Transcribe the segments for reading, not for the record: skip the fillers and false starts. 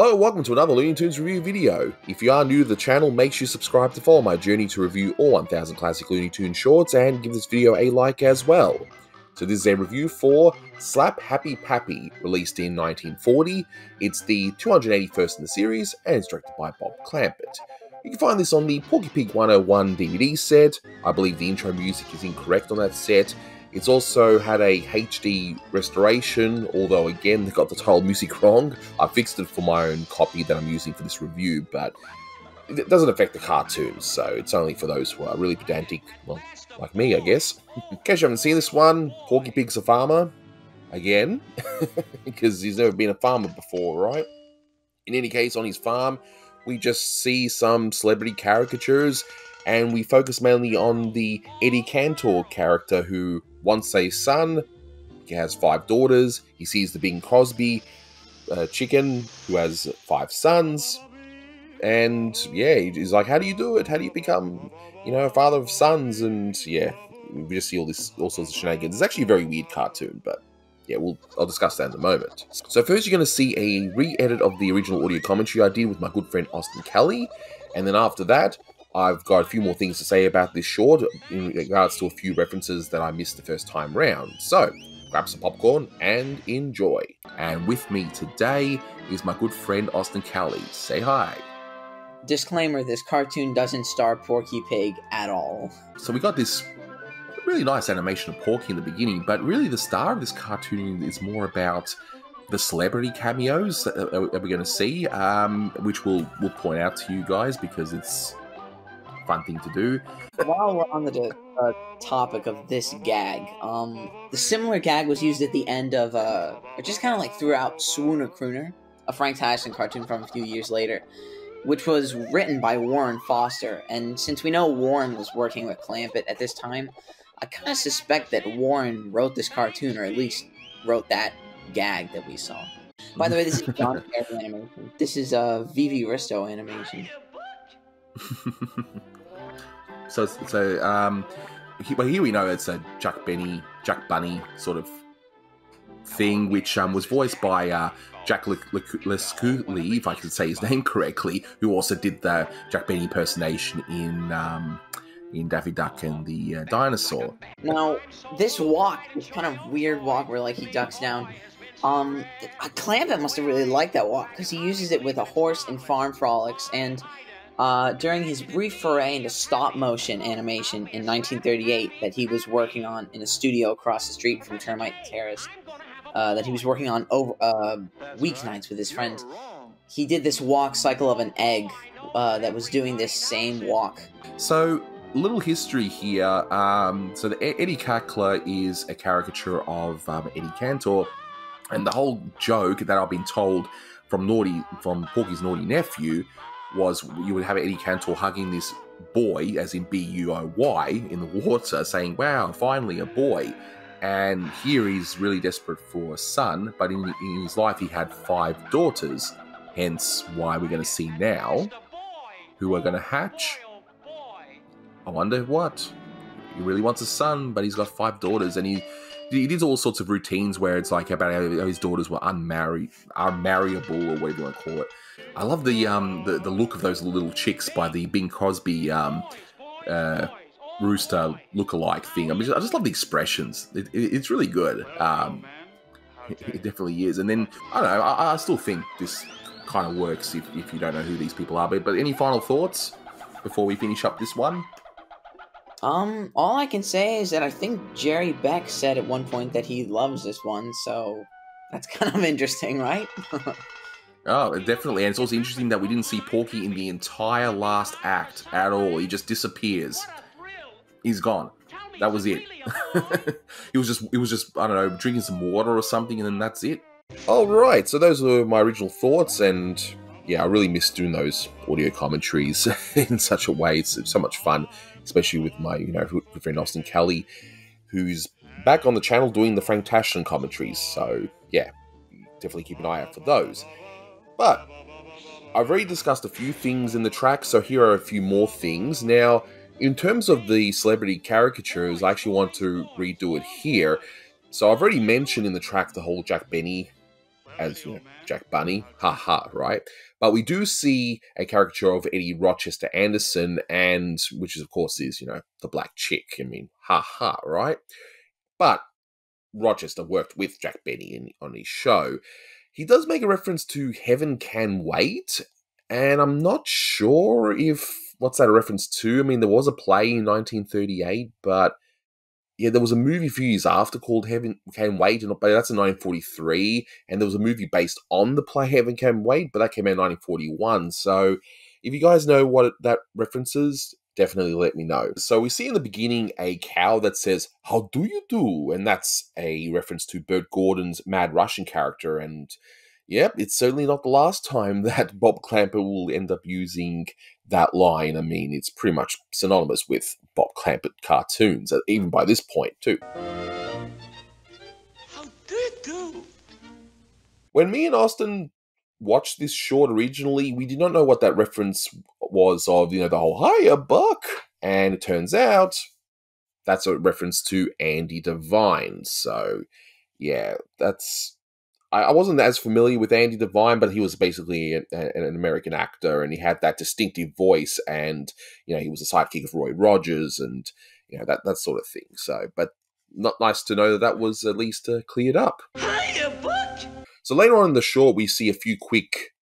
Hello, welcome to another Looney Tunes review video. If you are new to the channel, make sure you subscribe to follow my journey to review all 1000 classic Looney Tunes shorts and give this video a like as well. So this is a review for Slap Happy Pappy, released in 1940. It's the 281st in the series and it's directed by Bob Clampett. You can find this on the Porky Pig 101 DVD set. I believe the intro music is incorrect on that set. It's also had a HD restoration, although again, they got the title music wrong. I fixed it for my own copy that I'm using for this review, but it doesn't affect the cartoons, so it's only for those who are really pedantic, well, like me, I guess. In case you haven't seen this one, Porky Pig's a farmer, again, because he's never been a farmer before, right? In any case, on his farm, we just see some celebrity caricatures, and we focus mainly on the Eddie Cantor character who wants a son. He has 5 daughters. He sees the Bing Crosby chicken who has 5 sons. And yeah, he's like, how do you do it? How do you become, a father of sons? And yeah, we just see all sorts of shenanigans. It's actually a very weird cartoon, but yeah, I'll discuss that in a moment. So first you're going to see a re-edit of the original audio commentary I did with my good friend Austin Kelly. And then after that, I've got a few more things to say about this short in regards to a few references that I missed the first time round. So, grab some popcorn and enjoy. And with me today is my good friend Austin Kelly. Say hi. Disclaimer, this cartoon doesn't star Porky Pig at all. So we got this really nice animation of Porky in the beginning, but really the star of this cartoon is more about the celebrity cameos that we're going to see, which we'll point out to you guys because it's fun thing to do. While we're on the topic of this gag, the similar gag was used at the end of, just kind of like throughout Swooner Crooner, a Frank Tyson cartoon from a few years later, which was written by Warren Foster. And since we know Warren was working with Clampett at this time, I kind of suspect that Warren wrote this cartoon, or at least wrote that gag that we saw. By the way, this is John Kerry animation. This is Vivi Risto animation. Well, here we know it's a Jack Bunny sort of thing, which was voiced by Jack Lescoulie, if I can say his name correctly, who also did the Jack Benny impersonation in Daffy Duck and the Dinosaur. Now, this walk, this kind of weird walk where like he ducks down, Clampett must have really liked that walk because he uses it with a horse in Farm Frolics, and during his brief foray into stop-motion animation in 1938 that he was working on in a studio across the street from Termite Terrace, that he was working on over weeknights with his friends, he did this walk cycle of an egg that was doing this same walk. So, little history here. So the Eddie Cackler is a caricature of Eddie Cantor, and the whole joke that I've been told from Porky's naughty nephew was you would have Eddie Cantor hugging this boy, as in B-U-O-Y, in the water, saying, wow, finally a boy. And here he's really desperate for a son, but in his life he had 5 daughters, hence why we're going to see now who are going to hatch. I wonder what. He really wants a son, but he's got 5 daughters, and he did all sorts of routines where it's like about how his daughters were unmarriable, or whatever you want to call it. I love the look of those little chicks by the Bing Crosby rooster look-alike thing. I mean, I just love the expressions. It's really good. It definitely is. And then I don't know. I still think this kind of works if you don't know who these people are. But any final thoughts before we finish up this one? All I can say is that I think Jerry Beck said at one point that he loves this one, so that's kind of interesting, right? Oh, definitely. And it's also interesting that we didn't see Porky in the entire last act at all. He just disappears. He's gone. That was it. He was just, I don't know, drinking some water or something, and then that's it. Alright, so those were my original thoughts, and yeah, I really miss doing those audio commentaries in such a way. It's so much fun, especially with my, good friend Austin Kelly, who's back on the channel doing the Frank Tyson commentaries. So yeah, definitely keep an eye out for those. But I've already discussed a few things in the track, so here are a few more things. Now, in terms of the celebrity caricatures, I actually want to redo it here. So I've already mentioned in the track the whole Jack Benny as, Jack Bunny. Ha, right? But we do see a caricature of Eddie Rochester Anderson, and which is, of course, is, the black chick. I mean, ha, right? But Rochester worked with Jack Benny on his show. He does make a reference to Heaven Can Wait, and I'm not sure what's that a reference to? I mean, there was a play in 1938, but yeah, there was a movie a few years after called Heaven Can Wait, but that's in 1943, and there was a movie based on the play Heaven Can Wait, but that came out in 1941. So if you guys know what that references, definitely let me know. So we see in the beginning a cow that says, "How do you do?" And that's a reference to Bert Gordon's Mad Russian character, and yep, it's certainly not the last time that Bob Clamper will end up using that line. I mean, it's pretty much synonymous with Bob Clamper cartoons, even by this point, too. How do you do? When me and Austin watched this short originally, we did not know what that reference was of, the whole "Hiya, Buck!" And it turns out that's a reference to Andy Devine. So, yeah, I wasn't as familiar with Andy Devine, but he was basically an American actor, and he had that distinctive voice, and he was a sidekick of Roy Rogers, and that sort of thing. So, but not nice to know that was at least cleared up. Hiya, Buck! So later on in the short, we see a few quick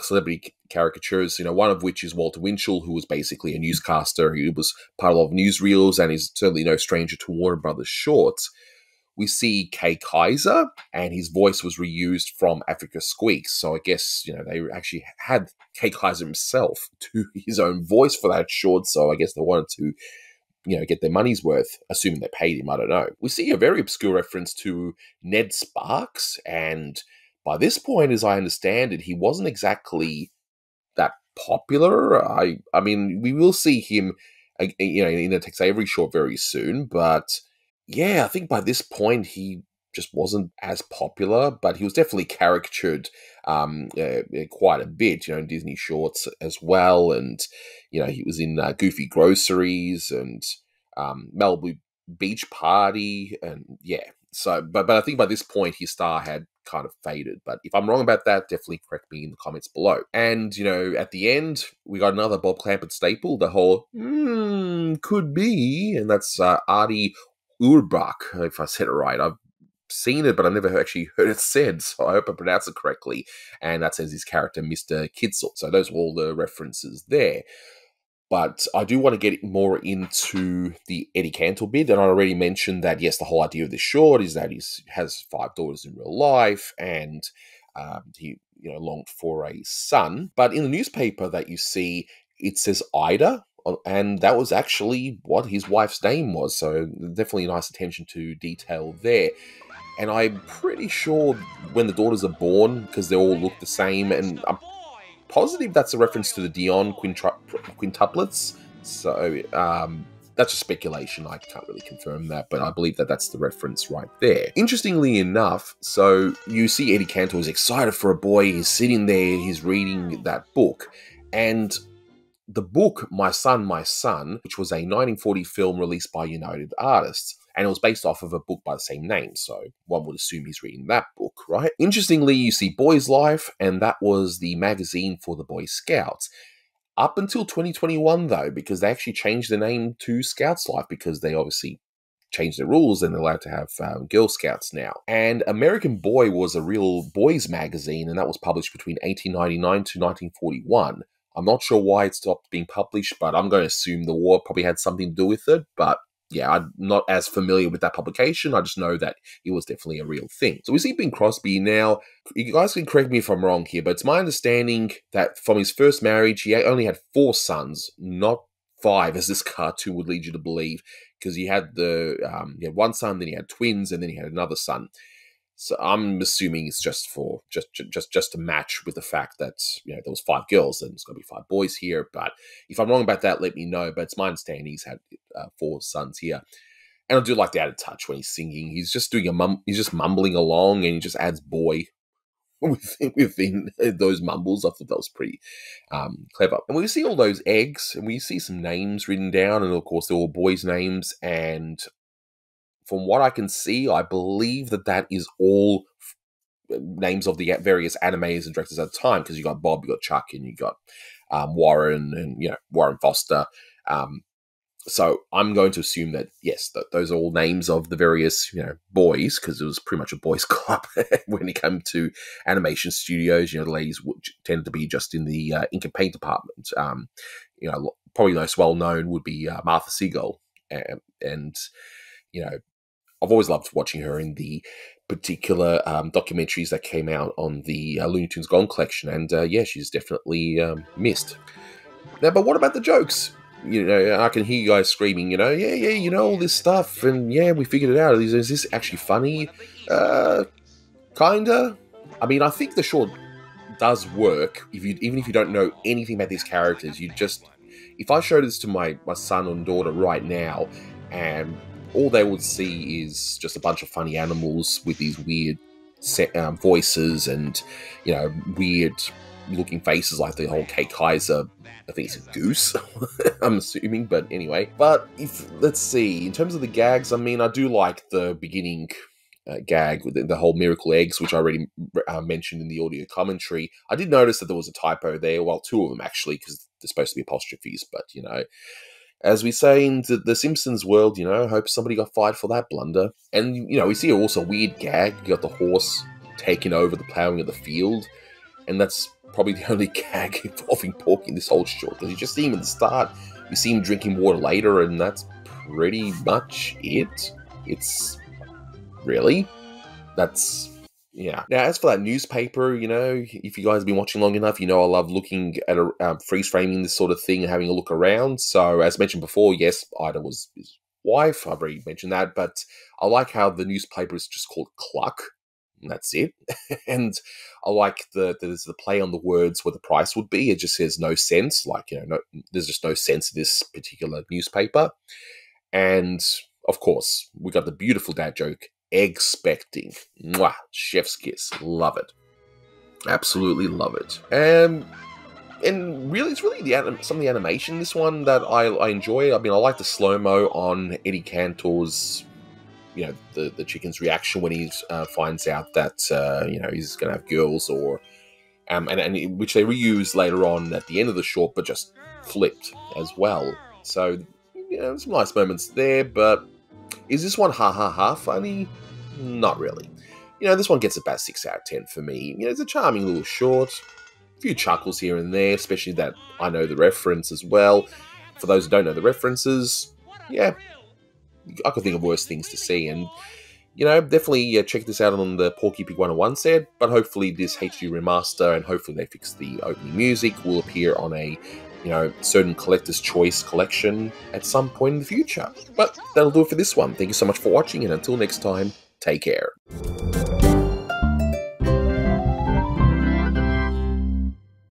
celebrity caricatures. One of which is Walter Winchell, who was basically a newscaster. He was part of a lot of newsreels, and is certainly no stranger to Warner Brothers shorts. We see Kay Kaiser, and his voice was reused from Africa Squeaks. So I guess, they actually had Kay Kaiser himself do his own voice for that short. So I guess they wanted to, get their money's worth, assuming they paid him. I don't know. We see a very obscure reference to Ned Sparks. And by this point, as I understand it, he wasn't exactly that popular. I mean, we will see him, in a Tex Avery short very soon, but yeah, I think by this point he just wasn't as popular, but he was definitely caricatured quite a bit, in Disney shorts as well, and he was in Goofy Groceries and Malibu Beach Party, and yeah. So, but I think by this point his star had kind of faded. But if I'm wrong about that, definitely correct me in the comments below. And at the end we got another Bob Clampett staple, the whole could be, and that's Artie Urbach, if I said it right. I've seen it, but I've never actually heard it said, so I hope I pronounced it correctly. And that says his character, Mr. Kitzel. So those were all the references there. But I do want to get more into the Eddie Cantor bit, and I already mentioned that, yes, the whole idea of this short is that he has 5 daughters in real life, and he longed for a son. But in the newspaper that you see, it says Ida, and that was actually what his wife's name was, so definitely a nice attention to detail there. And I'm pretty sure when the daughters are born, because they all look the same, and I'm positive that's a reference to the Dion quintuplets. So that's just speculation. I can't really confirm that, but I believe that that's the reference right there. Interestingly enough, so you see Eddie Cantor is excited for a boy. He's sitting there, he's reading that book, and the book, My Son, which was a 1940 film released by United Artists, and it was based off of a book by the same name, so one would assume he's reading that book, right? Interestingly, you see Boy's Life, and that was the magazine for the Boy Scouts. Up until 2021, though, because they actually changed the name to Scouts Life, because they obviously changed the rules and they're allowed to have Girl Scouts now. And American Boy was a real boys magazine, and that was published between 1899 to 1941. I'm not sure why it stopped being published, but I'm going to assume the war probably had something to do with it. But yeah, I'm not as familiar with that publication. I just know that it was definitely a real thing. So we see Bing Crosby now. You guys can correct me if I'm wrong here, but it's my understanding that from his first marriage, he only had 4 sons, not 5, as this cartoon would lead you to believe, because he had he had 1 son, then he had twins, and then he had another son. So I'm assuming it's just for just to match with the fact that there was 5 girls and there's going to be 5 boys here. But if I'm wrong about that, let me know. But it's my understanding he's had 4 sons here, and I do like the added touch when he's singing. He's just doing he's just mumbling along, and he just adds "boy" within those mumbles. I thought that was pretty clever. And we see all those eggs, and we see some names written down, and of course they're all boys' names. And from what I can see, I believe that is all names of the various animators and directors at the time, because you got Bob, you got Chuck, and you got Warren, and Warren Foster. So I'm going to assume that, yes, those are all names of the various, boys, because it was pretty much a boys' club when it came to animation studios. The ladies tended to be just in the ink and paint department. Probably the most well-known would be Martha Siegel. And I've always loved watching her in the particular documentaries that came out on the Looney Tunes Gone collection. And, she's definitely missed. Now, but what about the jokes? I can hear you guys screaming, all this stuff, and we figured it out. Is this actually funny? Kinda. I mean, I think the short does work, even if you don't know anything about these characters. If I showed this to my son and daughter right now, and all they would see is just a bunch of funny animals with these weird voices and, weird looking faces, like the whole Kate Kaiser, I think it's a goose, I'm assuming, but anyway. But let's see, in terms of the gags, I mean, I do like the beginning gag with the whole miracle eggs, which I already mentioned in the audio commentary. I did notice that there was a typo there, well, two of them actually, because they're supposed to be apostrophes, but, as we say in the Simpsons world, I hope somebody got fired for that blunder. And, we see also a weird gag. You got the horse taking over the ploughing of the field, and that's probably the only gag involving Porky in this whole short, because you just see him at the start, you see him drinking water later, and that's pretty much it. It's really, that's, yeah. Now, as for that newspaper, if you guys have been watching long enough, I love looking at freeze framing this sort of thing and having a look around. So, as mentioned before, yes, Ida was his wife. I've already mentioned that, but I like how the newspaper is just called Cluck. And that's it. And I like there's the play on the words where the price would be. It just says no cents. Like, there's just no sense in this particular newspaper. And, of course, we got the beautiful dad joke, expecting. Mwah! Chef's kiss. Love it. Absolutely love it. And really, it's really some of the animation, this one, that I enjoy. I mean, I like the slow-mo on Eddie Cantor's, the chicken's reaction when he finds out that, he's going to have girls, or and which they reuse later on at the end of the short, but just flipped as well. So, some nice moments there, but is this one ha funny? Not really. This one gets about 6 out of 10 for me. It's a charming little short, a few chuckles here and there, especially that I know the reference as well. For those who don't know the references, I could think of worse things to see, and definitely check this out on the Porky Pig 101 set, but hopefully this HD remaster, and hopefully they fix the opening music, will appear on a certain collector's choice collection at some point in the future. But that'll do it for this one. Thank you so much for watching, and until next time, take care.